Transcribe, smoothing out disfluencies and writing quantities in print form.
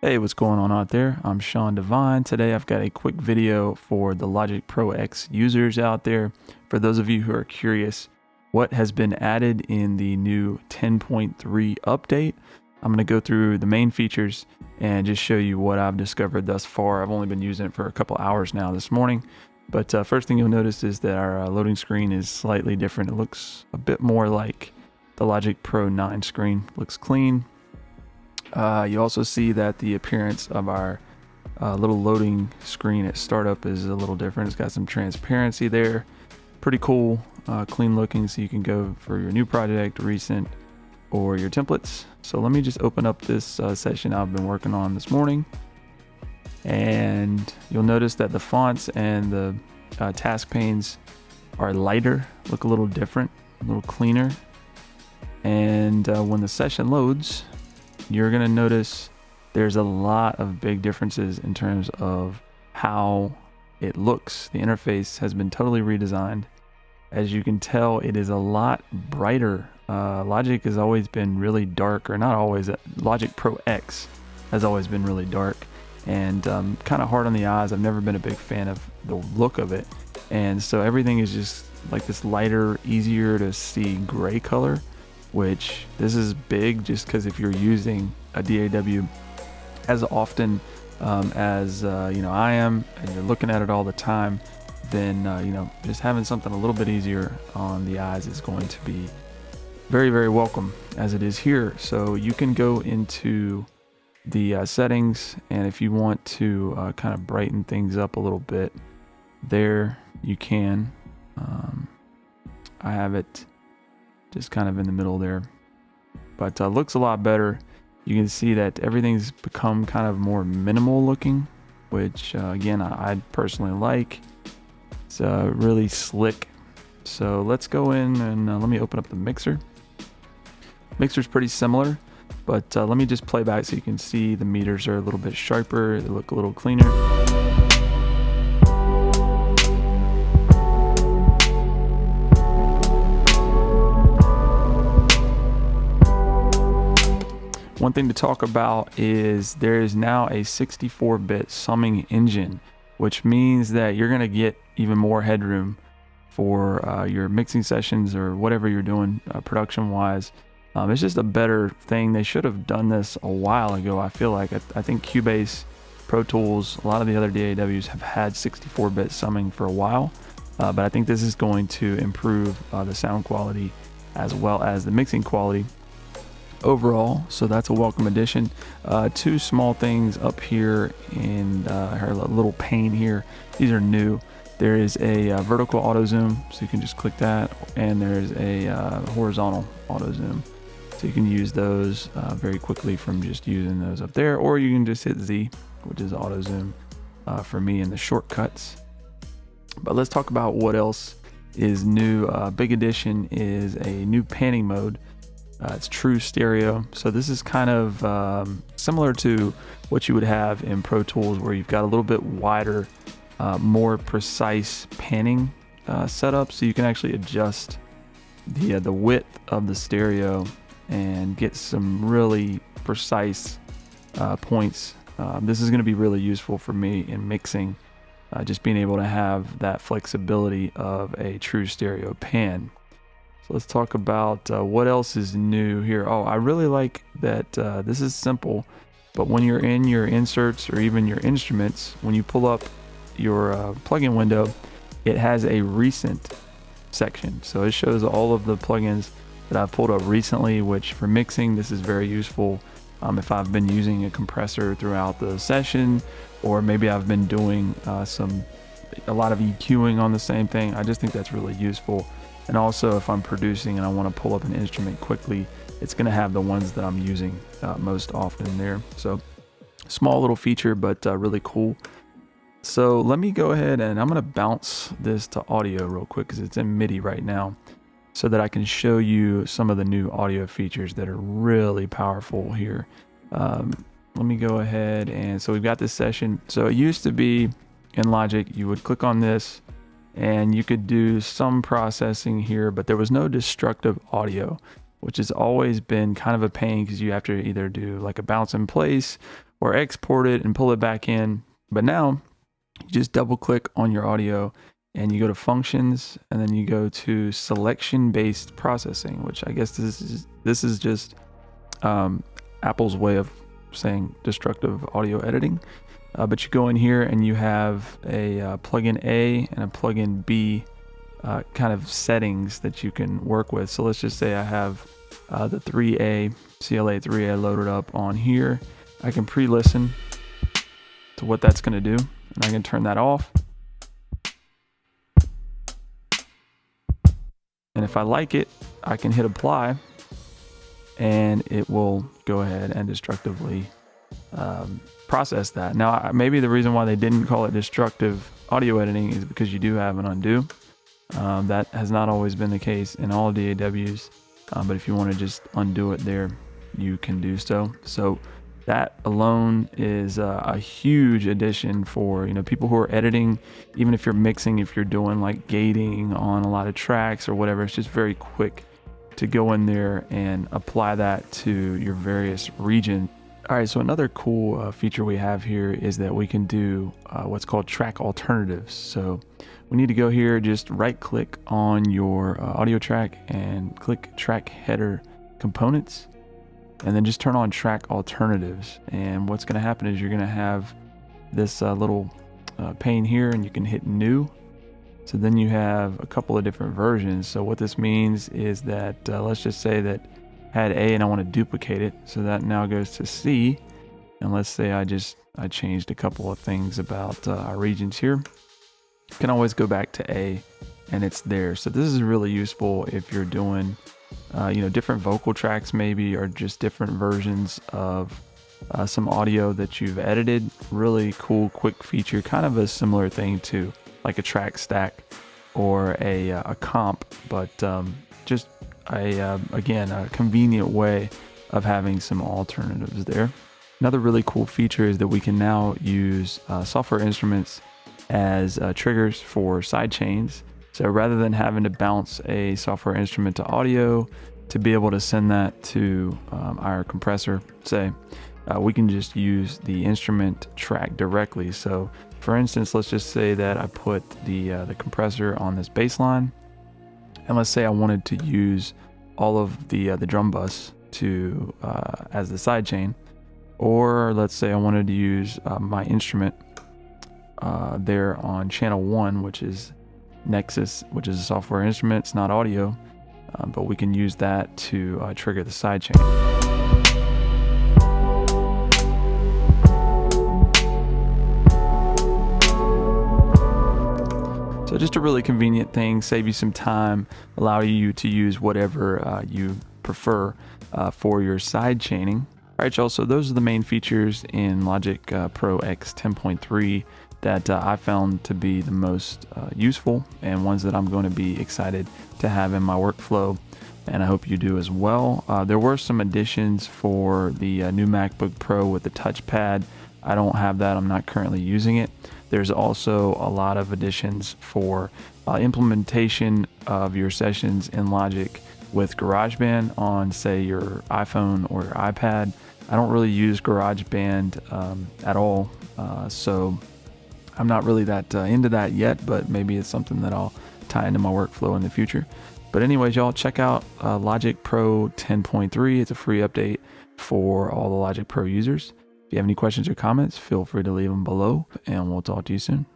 Hey, what's going on out there? I'm Sean Devine. Today I've got a quick video for the Logic Pro X users out there. For those of you who are curious what has been added in the new 10.3 update, I'm going to go through the main features and just show you what I've discovered thus far. I've only been using it for a couple hours now this morning. But first thing you'll notice is that our loading screen is slightly different. It looks a bit more like the Logic Pro 9 screen. Looks clean. You also see that the appearance of our little loading screen at startup is a little different. It's got some transparency there. Pretty cool, clean looking, so you can go for your new project, recent, or your templates. So let me just open up this session I've been working on this morning. And you'll notice that the fonts and the task panes are lighter, look a little different, a little cleaner. And when the session loads, you're going to notice there's a lot of big differences in terms of how it looks. The interface has been totally redesigned. As you can tell, it is a lot brighter. Logic has always been really dark, or not always. Logic Pro X has always been really dark and kind of hard on the eyes. I've never been a big fan of the look of it. And so everything is just like this lighter, easier to see gray color, which this is big just because if you're using a DAW as often as I am, and you're looking at it all the time, then just having something a little bit easier on the eyes is going to be very, very welcome, as it is here. So you can go into the settings, and if you want to kind of brighten things up a little bit there, you can. I have it just kind of in the middle there, but looks a lot better. You can see that everything's become kind of more minimal looking, which again I personally like. It's really slick. So let's go in and let me open up the mixer. Mixer's pretty similar, but let me just play back so you can see the meters are a little bit sharper, they look a little cleaner. One thing to talk about is there is now a 64-bit summing engine, which means that you're going to get even more headroom for your mixing sessions or whatever you're doing production-wise. It's just a better thing. They should have done this a while ago, I feel like. I think Cubase, Pro Tools, a lot of the other DAWs have had 64-bit summing for a while, but I think this is going to improve the sound quality as well as the mixing quality overall, so that's a welcome addition. Two small things up here in her little pane here. These are new. There is a vertical auto zoom, so you can just click that, and there's a horizontal auto zoom, so you can use those very quickly from just using those up there, or you can just hit Z, which is auto zoom for me in the shortcuts. But let's talk about what else is new. Big addition is a new panning mode. It's true stereo, so this is kind of similar to what you would have in Pro Tools, where you've got a little bit wider, more precise panning setup, so you can actually adjust the width of the stereo and get some really precise points. This is going to be really useful for me in mixing, just being able to have that flexibility of a true stereo pan. So let's talk about what else is new here. Oh, I really like that this is simple, but when you're in your inserts or even your instruments, when you pull up your plugin window, it has a recent section. So it shows all of the plugins that I've pulled up recently, which for mixing, this is very useful. If I've been using a compressor throughout the session, or maybe I've been doing a lot of EQing on the same thing, I just think that's really useful. And also, if I'm producing and I want to pull up an instrument quickly, it's going to have the ones that I'm using most often there. So small little feature, but really cool. So let me go ahead and I'm going to bounce this to audio real quick because it's in MIDI right now, so that I can show you some of the new audio features that are really powerful here. Let me go ahead, and so we've got this session. So it used to be in Logic, you would click on this and you could do some processing here, but there was no destructive audio, which has always been kind of a pain because you have to either do like a bounce in place or export it and pull it back in. But now you just double click on your audio and you go to functions, and then you go to selection based processing, which I guess this is just Apple's way of saying destructive audio editing. But you go in here and you have a plugin A and a plugin B kind of settings that you can work with. So let's just say I have the 3A, CLA 3A loaded up on here. I can pre-listen to what that's going to do, and I can turn that off. And if I like it, I can hit apply, and it will go ahead and destructively process that. Now, maybe the reason why they didn't call it destructive audio editing is because you do have an undo. That has not always been the case in all DAWs, but if you want to just undo it there, you can do so. So that alone is a huge addition for people who are editing. Even if you're mixing, if you're doing like gating on a lot of tracks or whatever, it's just very quick to go in there and apply that to your various regions. All right, so another cool feature we have here is that we can do what's called track alternatives. So we need to go here, just right click on your audio track and click track header components, and then just turn on track alternatives. And what's going to happen is you're going to have this little pane here, and you can hit new. So then you have a couple of different versions. So what this means is that let's just say that I had A and I want to duplicate it, so that now goes to C. And let's say I changed a couple of things about our regions here. You can always go back to A and it's there. So this is really useful if you're doing different vocal tracks maybe, or just different versions of some audio that you've edited. Really cool, quick feature, kind of a similar thing to like a track stack or a comp, but just again, a convenient way of having some alternatives there. Another really cool feature is that we can now use software instruments as triggers for side chains. So rather than having to bounce a software instrument to audio to be able to send that to our compressor, say, we can just use the instrument track directly. So for instance, let's just say that I put the compressor on this bass line, and let's say I wanted to use all of the drum bus to as the side chain, or let's say I wanted to use my instrument there on channel 1, which is Nexus, which is a software instrument. It's not audio, but we can use that to trigger the sidechain. So just a really convenient thing, save you some time, allow you to use whatever you prefer for your side chaining. All right, y'all, so those are the main features in Logic Pro X 10.3 that I found to be the most useful, and ones that I'm going to be excited to have in my workflow, and I hope you do as well. There were some additions for the new MacBook Pro with the touchpad. I don't have that. I'm not currently using it. There's also a lot of additions for implementation of your sessions in Logic with GarageBand on, say, your iPhone or your iPad. I don't really use GarageBand at all, so I'm not really that into that yet, but maybe it's something that I'll tie into my workflow in the future. But anyways, y'all, check out Logic Pro 10.3. It's a free update for all the Logic Pro users. If you have any questions or comments, feel free to leave them below, and we'll talk to you soon.